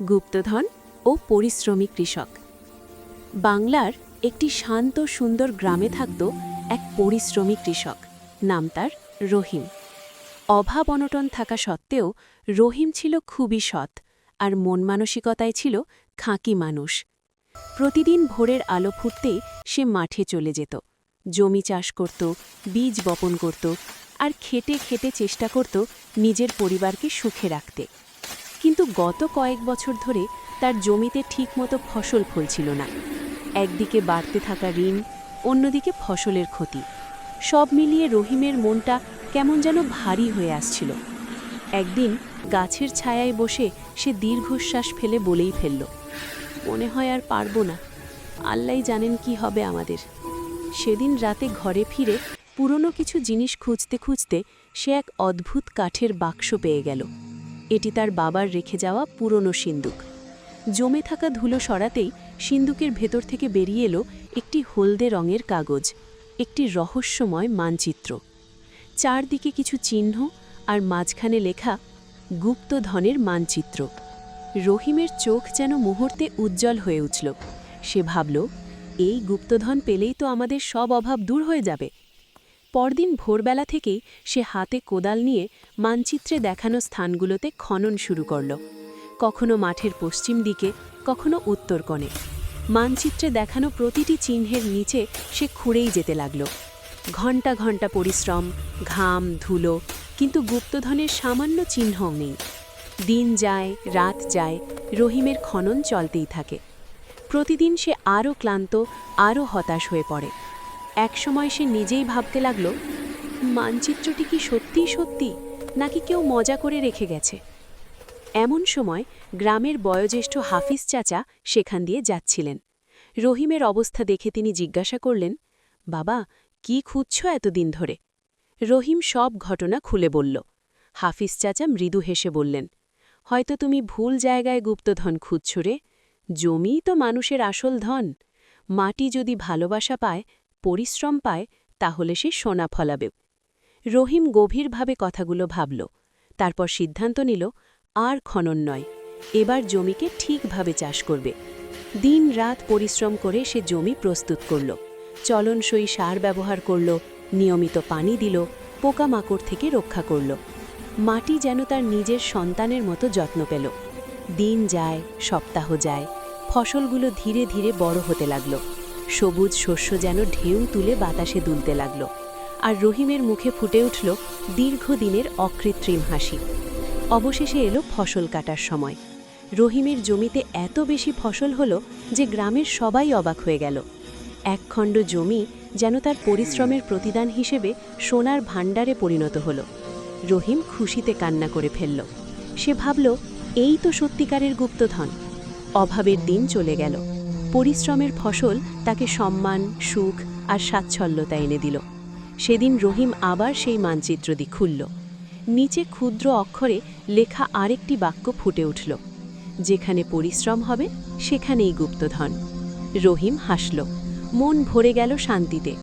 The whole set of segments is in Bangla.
গুপ্তধন ও পরিশ্রমী কৃষক। বাংলার একটি শান্ত সুন্দর গ্রামে থাকত এক পরিশ্রমী কৃষক, নাম তার রহিম। অভাব অনটন থাকা সত্ত্বেও রহিম ছিল খুবই সৎ আর মন মানসিকতায় ছিল খাঁকি মানুষ। প্রতিদিন ভোরের আলো ফুটতেই সে মাঠে চলে যেত, জমি চাষ করত, বীজ বপন করত আর খেটে খেটে চেষ্টা করত নিজের পরিবারকে সুখে রাখতে। কিন্তু গত কয়েক বছর ধরে তার জমিতে ঠিকমতো ফসল ফলছিল না। একদিকে বাড়তে থাকা ঋণ, অন্যদিকে ফসলের ক্ষতি, সব মিলিয়ে রহিমের মনটা কেমন যেন ভারী হয়ে আসছিল। একদিন গাছের ছায়ায় বসে সে দীর্ঘশ্বাস ফেলে বলেই ফেলল, মনে হয় আর পারব না, আল্লাহই জানেন কি হবে আমাদের। সেদিন রাতে ঘরে ফিরে পুরনো কিছু জিনিস খুঁজতে খুঁজতে সে এক অদ্ভুত কাঠের বাক্স পেয়ে গেল। এটি তার বাবার রেখে যাওয়া পুরনো সিন্দুক। জমে থাকা ধুলো সরাতেই সিন্দুকের ভেতর থেকে বেরিয়ে এলো একটি হলদে রঙের কাগজ, একটি রহস্যময় মানচিত্র। চারদিকে কিছু চিহ্ন আর মাঝখানে লেখা গুপ্তধনের মানচিত্র। রহিমের চোখ যেন মুহূর্তে উজ্জ্বল হয়ে উঠল। সে ভাবল, এই গুপ্তধন পেলেই তো আমাদের সব অভাব দূর হয়ে যাবে। পরদিন ভোরবেলা থেকেই সে হাতে কোদাল নিয়ে মানচিত্রে দেখানো স্থানগুলোতে খনন শুরু করল। কখনো মাঠের পশ্চিম দিকে, কখনো উত্তর কোণে। মানচিত্রে দেখানো প্রতিটি চিহ্নের নিচে সে খুঁড়েই যেতে লাগল। ঘণ্টা ঘণ্টা পরিশ্রম, ঘাম, ধুলো, কিন্তু গুপ্তধনের সামান্য চিহ্নও নেই। দিন যায়, রাত যায়, রহিমের খনন চলতেই থাকে। প্রতিদিন সে আরও ক্লান্ত, আরও হতাশ হয়ে পড়ে। একসময় সে নিজেই ভাবতে লাগল, মানচিত্রটি কি সত্যিই সত্যি, নাকি কেউ মজা করে রেখে গেছে। এমন সময় গ্রামের বয়োজ্যেষ্ঠ হাফিজ চাচা সেখান দিয়ে যাচ্ছিলেন। রহিমের অবস্থা দেখে তিনি জিজ্ঞাসা করলেন, বাবা, কি খুঁজছ এতদিন ধরে? রহিম সব ঘটনা খুলে বলল। হাফিজ চাচা মৃদু হেসে বললেন, হয়তো তুমি ভুল জায়গায় গুপ্তধন খুঁজছ রে। জমিই তো মানুষের আসল ধন। মাটি যদি ভালোবাসা পায়, পরিশ্রম পায়, তাহলে সে সোনা ফলাবে। রহিম গভীরভাবে কথাগুলো ভাবল, তারপর সিদ্ধান্ত নিল, আর খনন নয়, এবার জমিকে ঠিকভাবে চাষ করবে। দিন রাত পরিশ্রম করে সে জমি প্রস্তুত করল, চলনসই সার ব্যবহার করল, নিয়মিত পানি দিল, পোকামাকড় থেকে রক্ষা করল। মাটি যেন তার নিজের সন্তানের মতো যত্ন পেল। দিন যায়, সপ্তাহ যায়, ফসলগুলো ধীরে ধীরে বড় হতে লাগল। সবুজ শস্য যেন ঢেউ তুলে বাতাসে দুলতে লাগল, আর রহিমের মুখে ফুটে উঠল দীর্ঘদিনের অকৃত্রিম হাসি। অবশেষে এলো ফসল কাটার সময়। রহিমের জমিতে এত বেশি ফসল হলো যে গ্রামের সবাই অবাক হয়ে গেল। একখণ্ড জমি যেন তার পরিশ্রমের প্রতিদান হিসেবে সোনার ভাণ্ডারে পরিণত হল। রহিম খুশিতে কান্না করে ফেলল। সে ভাবল, এই তো সত্যিকারের গুপ্তধন। অভাবের দিন চলে গেল। পরিশ্রমের ফসল তাকে সম্মান, সুখ আর স্বাচ্ছল্যতা এনে দিল। সেদিন রহিম আবার সেই মানচিত্রটি খুলল। নিচে ক্ষুদ্র অক্ষরে লেখা আরেকটি বাক্য ফুটে উঠল, যেখানে পরিশ্রম হবে সেখানেই গুপ্তধন। রহিম হাসল, মন ভরে গেল শান্তিতে।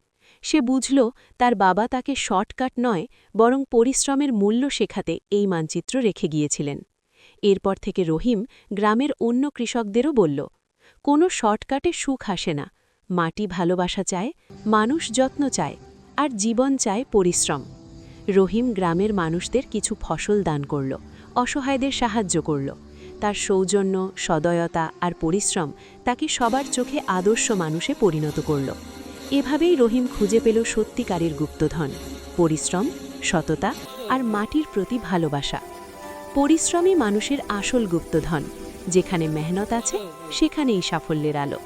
সে বুঝল, তার বাবা তাকে শর্টকাট নয়, বরং পরিশ্রমের মূল্য শেখাতে এই মানচিত্র রেখে গিয়েছিলেন। এরপর থেকে রহিম গ্রামের অন্য কৃষকদেরও বলল, কোনো শর্টকাটে সুখ আসে না। মাটি ভালোবাসা চায়, মানুষ যত্ন চায়, আর জীবন চায় পরিশ্রম। রহিম গ্রামের মানুষদের কিছু ফসল দান করল, অসহায়দের সাহায্য করল। তার সৌজন্য, সদয়তা আর পরিশ্রম তাকে সবার চোখে আদর্শ মানুষে পরিণত করল। এভাবেই রহিম খুঁজে পেল সত্যিকারের গুপ্তধন, পরিশ্রম, সততা আর মাটির প্রতি ভালোবাসা। পরিশ্রমই মানুষের আসল গুপ্তধন। যেখানে মেহনত আছে, সেখানেই সাফল্যের আলো।